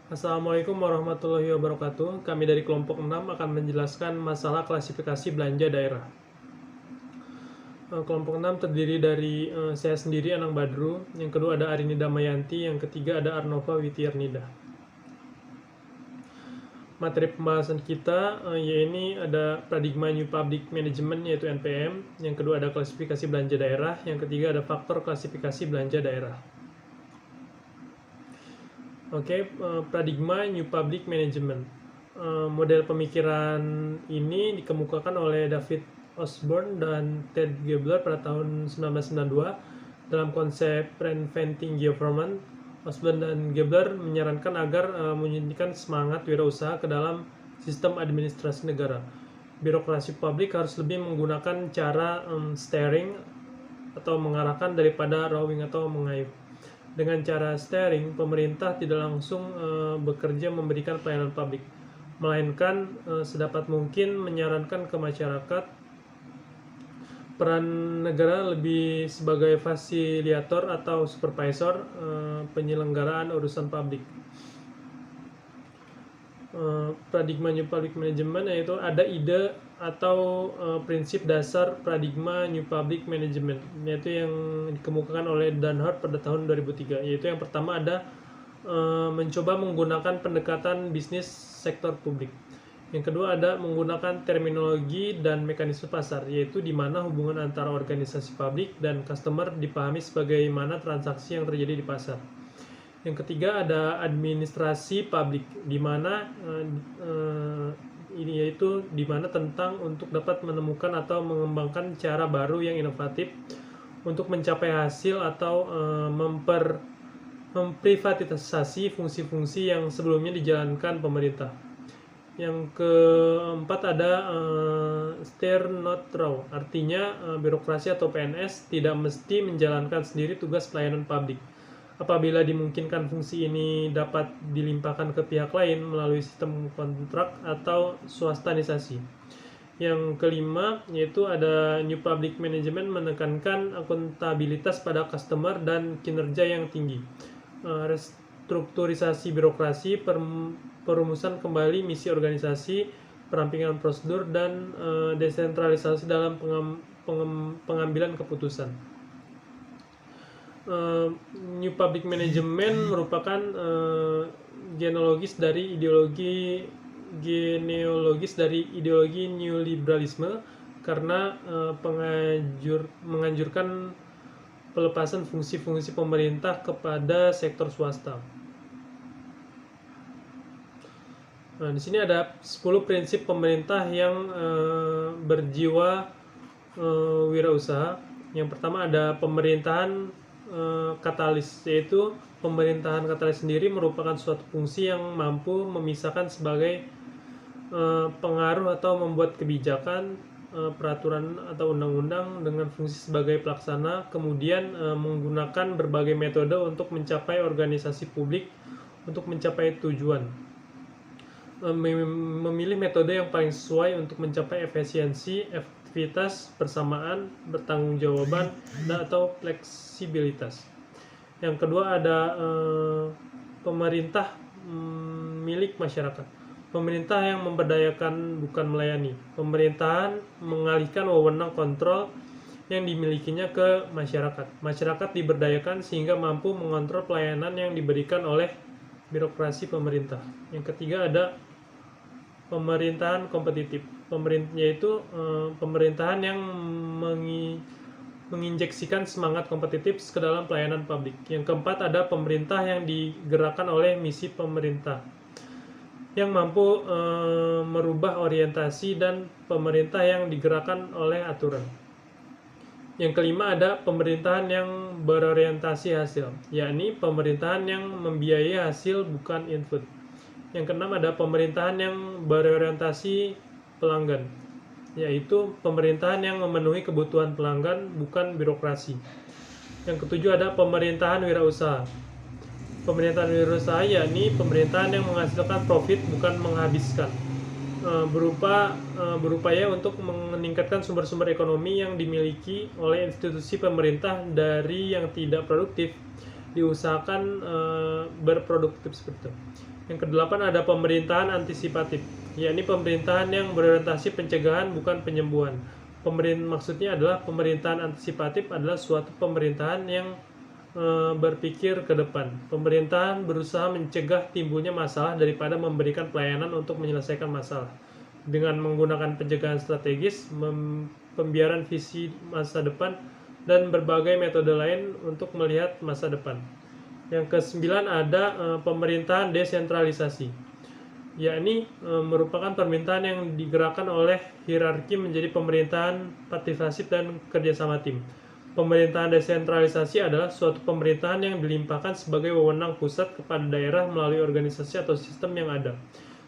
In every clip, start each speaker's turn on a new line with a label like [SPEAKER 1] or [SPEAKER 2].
[SPEAKER 1] Assalamualaikum warahmatullahi wabarakatuh. Kami dari kelompok 6 akan menjelaskan masalah klasifikasi belanja daerah. Kelompok 6 terdiri dari saya sendiri, Anang Badru, yang kedua ada Arini Damayanti, yang ketiga ada Arnova Witiernida. Materi pembahasan kita yaitu ada paradigma New Public Management yaitu NPM, yang kedua ada klasifikasi belanja daerah, yang ketiga ada faktor klasifikasi belanja daerah. Paradigma New Public Management. Model pemikiran ini dikemukakan oleh David Osborne dan Ted Gebler pada tahun 1992 dalam konsep Reinventing Government. Osborne dan Gebler menyarankan agar menyuntikkan semangat wirausaha ke dalam sistem administrasi negara. Birokrasi publik harus lebih menggunakan cara steering atau mengarahkan daripada rowing atau mengayuh. Dengan cara steering, pemerintah tidak langsung bekerja memberikan pelayanan publik, melainkan sedapat mungkin menyarankan ke masyarakat. Peran negara lebih sebagai fasilitator atau supervisor penyelenggaraan urusan publik. Paradigma New Public Management yaitu ada ide atau prinsip dasar paradigma New Public Management, yaitu yang dikemukakan oleh Dunhart pada tahun 2003. Yaitu yang pertama ada mencoba menggunakan pendekatan bisnis sektor publik. Yang kedua ada menggunakan terminologi dan mekanisme pasar, yaitu di mana hubungan antara organisasi publik dan customer dipahami sebagaimana transaksi yang terjadi di pasar. Yang ketiga ada administrasi publik, di mana ini yaitu di mana tentang untuk dapat menemukan atau mengembangkan cara baru yang inovatif untuk mencapai hasil atau memprivatisasi fungsi-fungsi yang sebelumnya dijalankan pemerintah. Yang keempat ada steer not through, artinya birokrasi atau PNS tidak mesti menjalankan sendiri tugas pelayanan publik. Apabila dimungkinkan fungsi ini dapat dilimpahkan ke pihak lain melalui sistem kontrak atau swastanisasi. Yang kelima yaitu ada New Public Management menekankan akuntabilitas pada customer dan kinerja yang tinggi. Restrukturisasi birokrasi, perumusan kembali misi organisasi, perampingan prosedur, dan desentralisasi dalam pengambilan keputusan. New Public Management merupakan genealogis dari ideologi neoliberalisme karena menganjurkan pelepasan fungsi-fungsi pemerintah kepada sektor swasta. Nah, di sini ada 10 prinsip pemerintah yang berjiwa wirausaha. Yang pertama ada pemerintahan katalis, yaitu pemerintahan katalis sendiri merupakan suatu fungsi yang mampu memisahkan sebagai pengaruh atau membuat kebijakan, peraturan atau undang-undang dengan fungsi sebagai pelaksana, kemudian menggunakan berbagai metode untuk mencapai organisasi publik untuk mencapai tujuan. Memilih metode yang paling sesuai untuk mencapai efisiensi, efektivitas, persamaan, bertanggungjawaban, atau fleksibilitas. Yang kedua ada pemerintah milik masyarakat. Pemerintah yang memberdayakan bukan melayani. Pemerintahan mengalihkan wewenang kontrol yang dimilikinya ke masyarakat. Masyarakat diberdayakan sehingga mampu mengontrol pelayanan yang diberikan oleh birokrasi pemerintah. Yang ketiga ada pemerintahan kompetitif, yaitu pemerintahan yang menginjeksikan semangat kompetitif ke dalam pelayanan publik. Yang keempat ada pemerintah yang digerakkan oleh misi pemerintah, yang mampu merubah orientasi, dan pemerintah yang digerakkan oleh aturan. Yang kelima ada pemerintahan yang berorientasi hasil, yakni pemerintahan yang membiayai hasil bukan input. Yang keenam ada pemerintahan yang berorientasi pelanggan, yaitu pemerintahan yang memenuhi kebutuhan pelanggan bukan birokrasi. Yang ketujuh ada pemerintahan wirausaha. Pemerintahan wirausaha yakni pemerintahan yang menghasilkan profit bukan menghabiskan, berupaya untuk meningkatkan sumber-sumber ekonomi yang dimiliki oleh institusi pemerintah dari yang tidak produktif diusahakan berproduktif seperti itu. Yang kedelapan ada pemerintahan antisipatif, yakni pemerintahan yang berorientasi pencegahan bukan penyembuhan. Maksudnya adalah pemerintahan antisipatif adalah suatu pemerintahan yang berpikir ke depan. Pemerintahan berusaha mencegah timbulnya masalah daripada memberikan pelayanan untuk menyelesaikan masalah. Dengan menggunakan pencegahan strategis, pembiaran visi masa depan, dan berbagai metode lain untuk melihat masa depan. Yang kesembilan ada pemerintahan desentralisasi, yakni merupakan pemerintahan yang digerakkan oleh hierarki menjadi pemerintahan partisipasi dan kerjasama tim. Pemerintahan desentralisasi adalah suatu pemerintahan yang dilimpahkan sebagai wewenang pusat kepada daerah melalui organisasi atau sistem yang ada,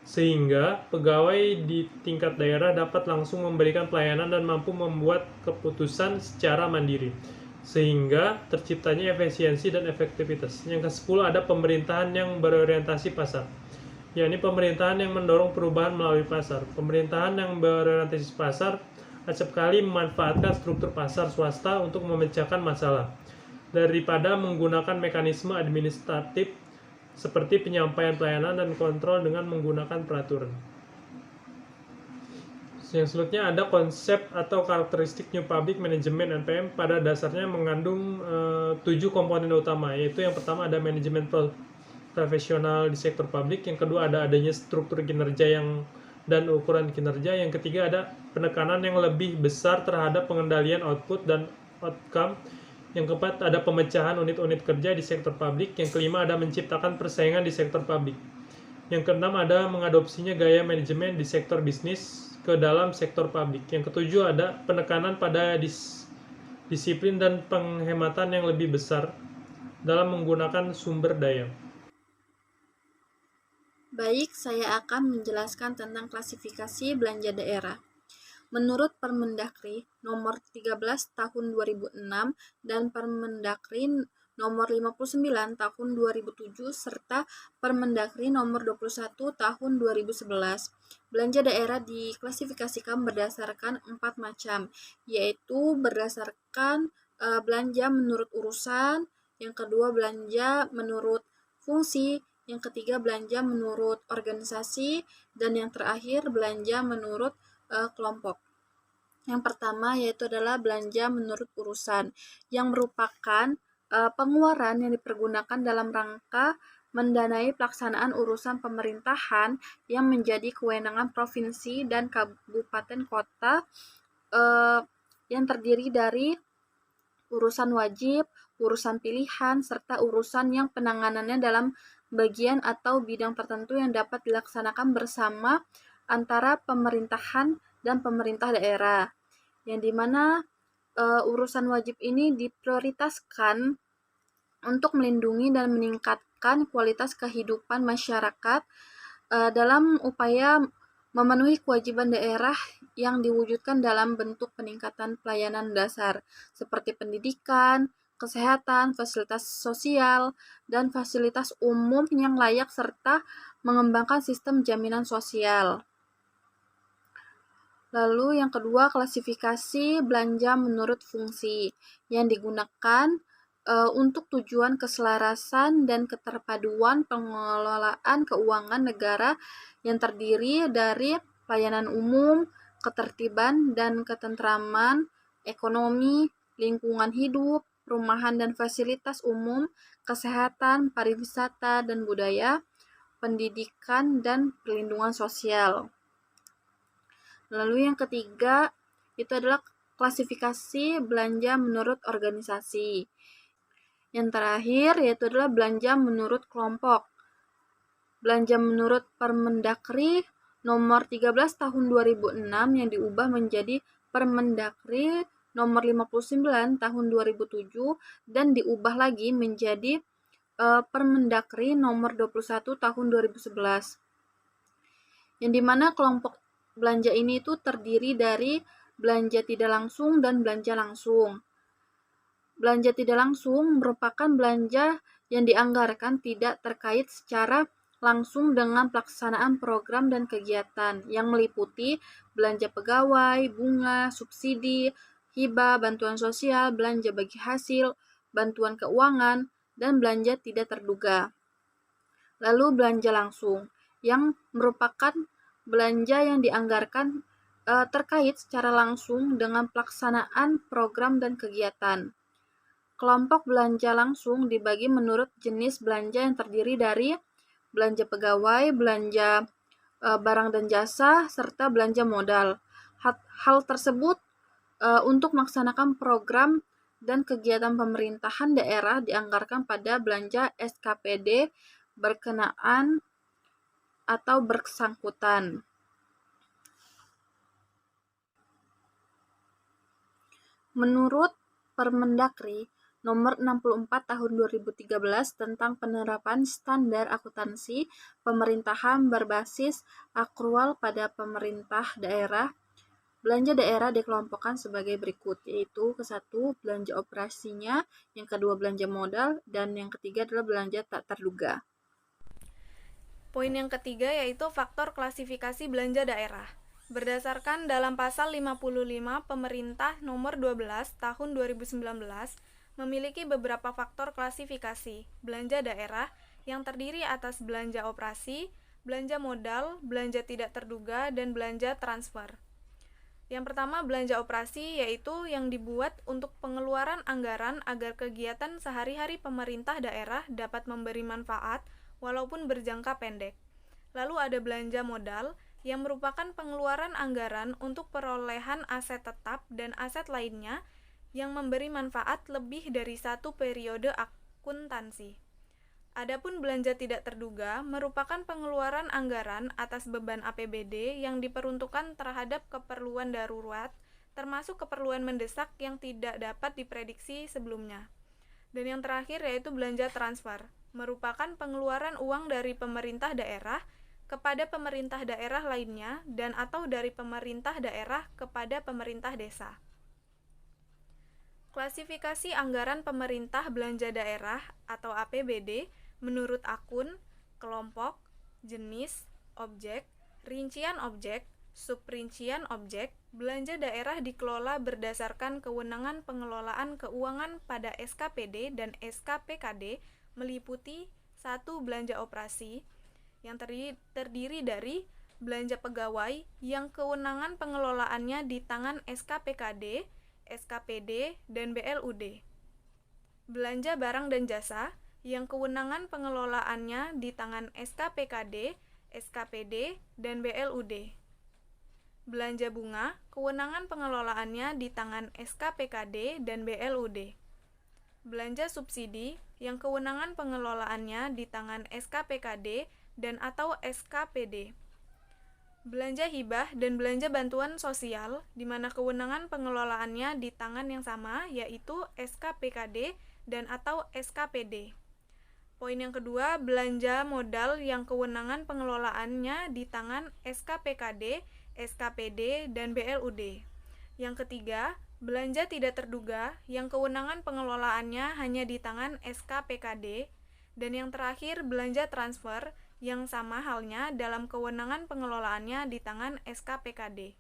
[SPEAKER 1] sehingga pegawai di tingkat daerah dapat langsung memberikan pelayanan dan mampu membuat keputusan secara mandiri, sehingga terciptanya efisiensi dan efektivitas. Yang ke-10 ada pemerintahan yang berorientasi pasar, yakni pemerintahan yang mendorong perubahan melalui pasar. Pemerintahan yang berorientasi pasar acap kali memanfaatkan struktur pasar swasta untuk memecahkan masalah, daripada menggunakan mekanisme administratif seperti penyampaian pelayanan dan kontrol dengan menggunakan peraturan. Yang selanjutnya ada konsep atau karakteristik New Public Management (NPM). Pada dasarnya mengandung 7 komponen utama, yaitu yang pertama ada manajemen profesional di sektor publik, yang kedua ada adanya struktur kinerja dan ukuran kinerja, yang ketiga ada penekanan yang lebih besar terhadap pengendalian output dan outcome, yang keempat ada pemecahan unit-unit kerja di sektor publik, yang kelima ada menciptakan persaingan di sektor publik, yang keenam ada mengadopsinya gaya manajemen di sektor bisnis ke dalam sektor publik, yang ketujuh ada penekanan pada disiplin dan penghematan yang lebih besar dalam menggunakan sumber daya.
[SPEAKER 2] Baik, saya akan menjelaskan tentang klasifikasi belanja daerah. Menurut Permendagri nomor 13 tahun 2006 dan Permendagri nomor 59 tahun 2007 serta Permendagri nomor 21 tahun 2011. Belanja daerah diklasifikasikan berdasarkan 4 macam, yaitu berdasarkan belanja menurut urusan, yang kedua belanja menurut fungsi, yang ketiga belanja menurut organisasi, dan yang terakhir belanja menurut kelompok. Yang pertama yaitu adalah belanja menurut urusan, yang merupakan pengeluaran yang dipergunakan dalam rangka mendanai pelaksanaan urusan pemerintahan yang menjadi kewenangan provinsi dan kabupaten kota, yang terdiri dari urusan wajib, urusan pilihan, serta urusan yang penanganannya dalam bagian atau bidang tertentu yang dapat dilaksanakan bersama antara pemerintahan dan pemerintah daerah, yang dimana urusan wajib ini diprioritaskan untuk melindungi dan meningkatkan kualitas kehidupan masyarakat dalam upaya memenuhi kewajiban daerah yang diwujudkan dalam bentuk peningkatan pelayanan dasar seperti pendidikan, kesehatan, fasilitas sosial, dan fasilitas umum yang layak serta mengembangkan sistem jaminan sosial. Lalu yang kedua, klasifikasi belanja menurut fungsi yang digunakan untuk tujuan keselarasan dan keterpaduan pengelolaan keuangan negara yang terdiri dari pelayanan umum, ketertiban dan ketentraman, ekonomi, lingkungan hidup, perumahan dan fasilitas umum, kesehatan, pariwisata dan budaya, pendidikan dan perlindungan sosial. Lalu yang ketiga itu adalah klasifikasi belanja menurut organisasi. Yang terakhir yaitu adalah belanja menurut kelompok. Belanja menurut Permendagri nomor 13 tahun 2006 yang diubah menjadi Permendagri nomor 59 tahun 2007 dan diubah lagi menjadi Permendagri nomor 21 tahun 2011. Yang dimana kelompok belanja ini itu terdiri dari belanja tidak langsung dan belanja langsung. Belanja tidak langsung merupakan belanja yang dianggarkan tidak terkait secara langsung dengan pelaksanaan program dan kegiatan yang meliputi belanja pegawai, bunga, subsidi, hibah, bantuan sosial, belanja bagi hasil, bantuan keuangan, dan belanja tidak terduga. Lalu belanja langsung, yang merupakan belanja yang dianggarkan terkait secara langsung dengan pelaksanaan program dan kegiatan. Kelompok belanja langsung dibagi menurut jenis belanja yang terdiri dari belanja pegawai, belanja barang dan jasa, serta belanja modal. Hal tersebut untuk melaksanakan program dan kegiatan pemerintahan daerah dianggarkan pada belanja SKPD berkenaan atau bersangkutan. Menurut Permendagri Nomor 64 Tahun 2013 tentang penerapan standar akuntansi pemerintahan berbasis akrual pada pemerintah daerah, belanja daerah dikelompokkan sebagai berikut, yaitu ke-1 belanja operasinya, yang kedua belanja modal, dan yang ketiga adalah belanja tak terduga.
[SPEAKER 3] Poin yang ketiga yaitu faktor klasifikasi belanja daerah. Berdasarkan dalam pasal 55 Pemerintah Nomor 12 Tahun 2019 memiliki beberapa faktor klasifikasi belanja daerah yang terdiri atas belanja operasi, belanja modal, belanja tidak terduga, dan belanja transfer. Yang pertama, belanja operasi, yaitu yang dibuat untuk pengeluaran anggaran agar kegiatan sehari-hari pemerintah daerah dapat memberi manfaat walaupun berjangka pendek. Lalu ada belanja modal, yang merupakan pengeluaran anggaran untuk perolehan aset tetap dan aset lainnya yang memberi manfaat lebih dari satu periode akuntansi. Adapun belanja tidak terduga merupakan pengeluaran anggaran atas beban APBD yang diperuntukkan terhadap keperluan darurat, termasuk keperluan mendesak yang tidak dapat diprediksi sebelumnya. Dan yang terakhir yaitu belanja transfer, merupakan pengeluaran uang dari pemerintah daerah kepada pemerintah daerah lainnya dan atau dari pemerintah daerah kepada pemerintah desa. Klasifikasi anggaran pemerintah belanja daerah atau APBD menurut akun, kelompok, jenis, objek, rincian objek, subrincian objek. Belanja daerah dikelola berdasarkan kewenangan pengelolaan keuangan pada SKPD dan SKPKD meliputi 1. Belanja operasi yang terdiri dari belanja pegawai yang kewenangan pengelolaannya di tangan SKPKD, SKPD, dan BLUD. Belanja barang dan jasa yang kewenangan pengelolaannya di tangan SKPKD, SKPD, dan BLUD. Belanja bunga, kewenangan pengelolaannya di tangan SKPKD dan BLUD. Belanja subsidi, yang kewenangan pengelolaannya di tangan SKPKD dan atau SKPD. Belanja hibah dan belanja bantuan sosial, di mana kewenangan pengelolaannya di tangan yang sama, yaitu SKPKD dan atau SKPD. Poin yang kedua, belanja modal yang kewenangan pengelolaannya di tangan SKPKD, SKPD, dan BLUD. Yang ketiga, belanja tidak terduga yang kewenangan pengelolaannya hanya di tangan SKPKD. Dan yang terakhir, belanja transfer yang sama halnya dalam kewenangan pengelolaannya di tangan SKPKD.